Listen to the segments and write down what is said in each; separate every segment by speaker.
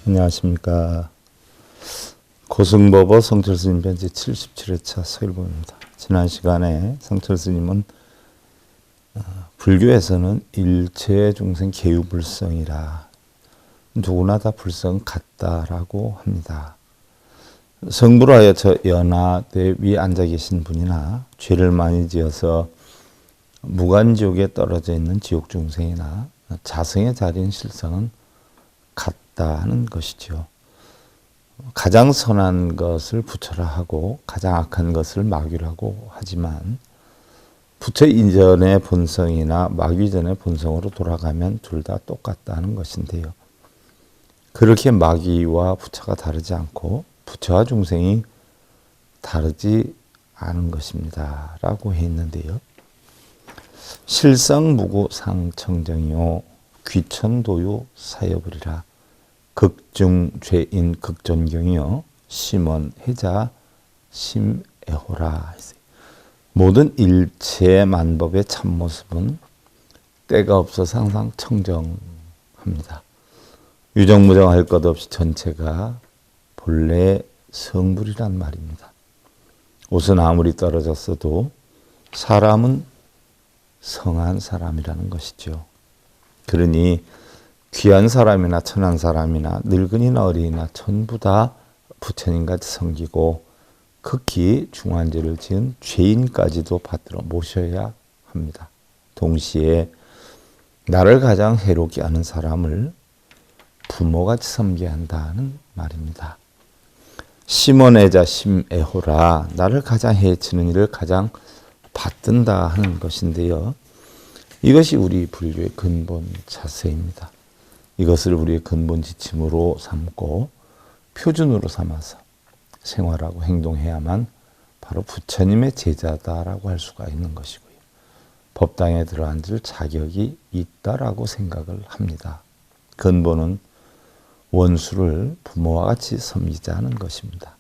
Speaker 1: 안녕하십니까. 고승법어 성철스님 편지 77회차 서일보입니다. 지난 시간에 성철스님은 불교에서는 일체 중생 계유불성이라 누구나 다 불성 같다라고 합니다. 성불하여 저 연하대 위에 앉아 계신 분이나 죄를 많이 지어서 무간지옥에 떨어져 있는 지옥 중생이나 자성의 자리인 실성은 같다는 것이죠. 가장 선한 것을 부처라 하고 가장 악한 것을 마귀라고 하지만 부처 이전의 본성이나 마귀 전의 본성으로 돌아가면 둘 다 똑같다는 것인데요. 그렇게 마귀와 부처가 다르지 않고 부처와 중생이 다르지 않은 것입니다. 라고 했는데요. 실성무구 상청정이요 귀천도유 사여불이라 극중죄인 극존경이요 심원해자 심애호라. 모든 일체 만법의 참모습은 때가 없어서 항상 청정합니다. 유정무정할 것 없이 전체가 본래 성불이란 말입니다. 옷은 아무리 떨어졌어도 사람은 성한 사람이라는 것이죠. 그러니 귀한 사람이나 천한 사람이나 늙은이나 어린이나 전부 다 부처님같이 섬기고 극히 중한 죄를 지은 죄인까지도 받들어 모셔야 합니다. 동시에 나를 가장 해롭게 하는 사람을 부모같이 섬겨야 한다는 말입니다. 심원애자 심애호라, 나를 가장 해치는 일을 가장 받든다 하는 것인데요. 이것이 우리 불교의 근본 자세입니다. 이것을 우리의 근본 지침으로 삼고 표준으로 삼아서 생활하고 행동해야만 바로 부처님의 제자다라고 할 수가 있는 것이고요. 법당에 들어앉을 자격이 있다라고 생각을 합니다. 근본은 원수를 부모와 같이 섬기자는 것입니다.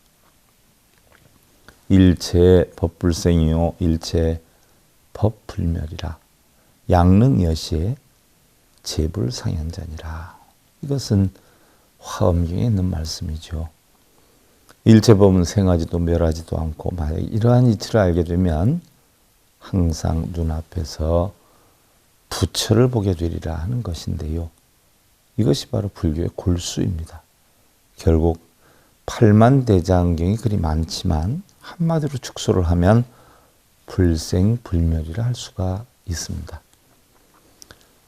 Speaker 1: 일체 법불생이요 일체 법불멸이라 양릉여시에 재불상현전이라. 이것은 화엄경에 있는 말씀이죠. 일체법은 생하지도 멸하지도 않고 만약 이러한 이치를 알게 되면 항상 눈앞에서 부처를 보게 되리라 하는 것인데요. 이것이 바로 불교의 골수입니다. 결국 팔만대장경이 그리 많지만 한마디로 축소를 하면 불생불멸이라 할 수가 있습니다.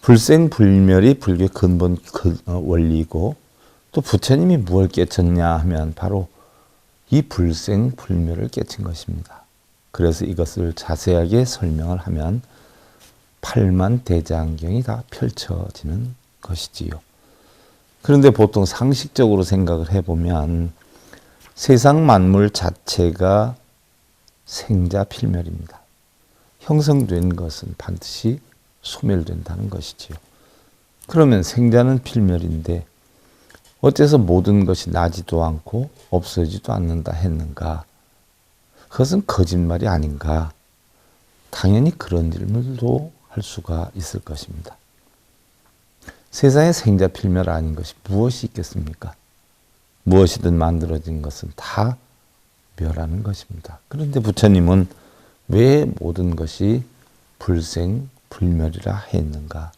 Speaker 1: 불생불멸이 불교의 근본 원리이고 또 부처님이 무엇을 깨쳤냐 하면 바로 이 불생불멸을 깨친 것입니다. 그래서 이것을 자세하게 설명을 하면 팔만대장경이 다 펼쳐지는 것이지요. 그런데 보통 상식적으로 생각을 해보면 세상 만물 자체가 생자필멸입니다. 형성된 것은 반드시 소멸된다는 것이지요. 그러면 생자는 필멸인데 어째서 모든 것이 나지도 않고 없어지지도 않는다 했는가? 그것은 거짓말이 아닌가? 당연히 그런 질문도 할 수가 있을 것입니다. 세상에 생자필멸 아닌 것이 무엇이 있겠습니까? 무엇이든 만들어진 것은 다 멸하는 것입니다. 그런데 부처님은 왜 모든 것이 불생불멸이라 했는가?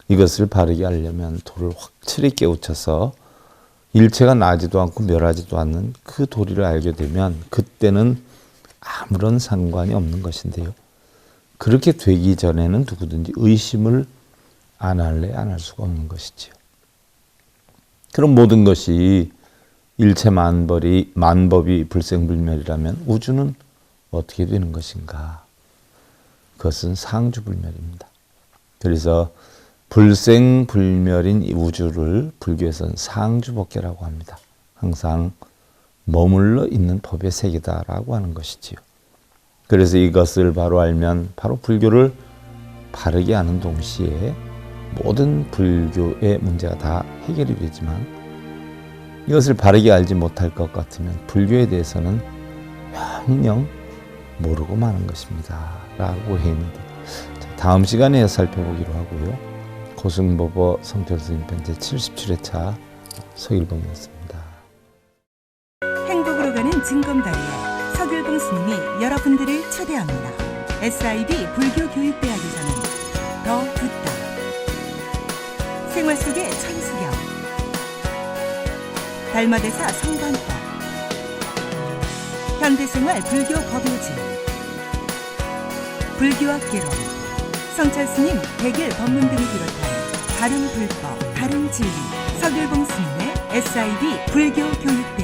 Speaker 1: 이것을 바르게 알려면 도를 확실히 깨우쳐서 일체가 나지도 않고 멸하지도 않는 그 도리를 알게 되면 그때는 아무런 상관이 없는 것인데요. 그렇게 되기 전에는 누구든지 의심을 안 할래 안 할 수가 없는 것이지요. 그럼 모든 것이 일체 만법이 불생불멸이라면 우주는 어떻게 되는 것인가? 그것은 상주불멸입니다. 그래서 불생불멸인 이 우주를 불교에서는 상주법계라고 합니다. 항상 머물러 있는 법의 세계다라고 하는 것이지요. 그래서 이것을 바로 알면 바로 불교를 바르게 아는 동시에 모든 불교의 문제가 다 해결이 되지만 이것을 바르게 알지 못할 것 같으면 불교에 대해서는 영영 모르고 마는 것입니다. 라고 했는데 다음 시간에 살펴보기로 하고요. 고승법어 성철스님 편지 77회차 서길봉이었습니다.
Speaker 2: 행복으로 가는 징검다리에 서길봉 스님이 여러분들을 초대합니다. SIB 불교교육대학에서는 더 듣다, 생활 속의 천수경, 달마대사 성관법, 현대생활 불교 법요지, 불교학 개론, 성찰스님 백일 법문 등을 비롯한 다른 불법, 다른 진리, 서길봉 스님의 SIB 불교교육대학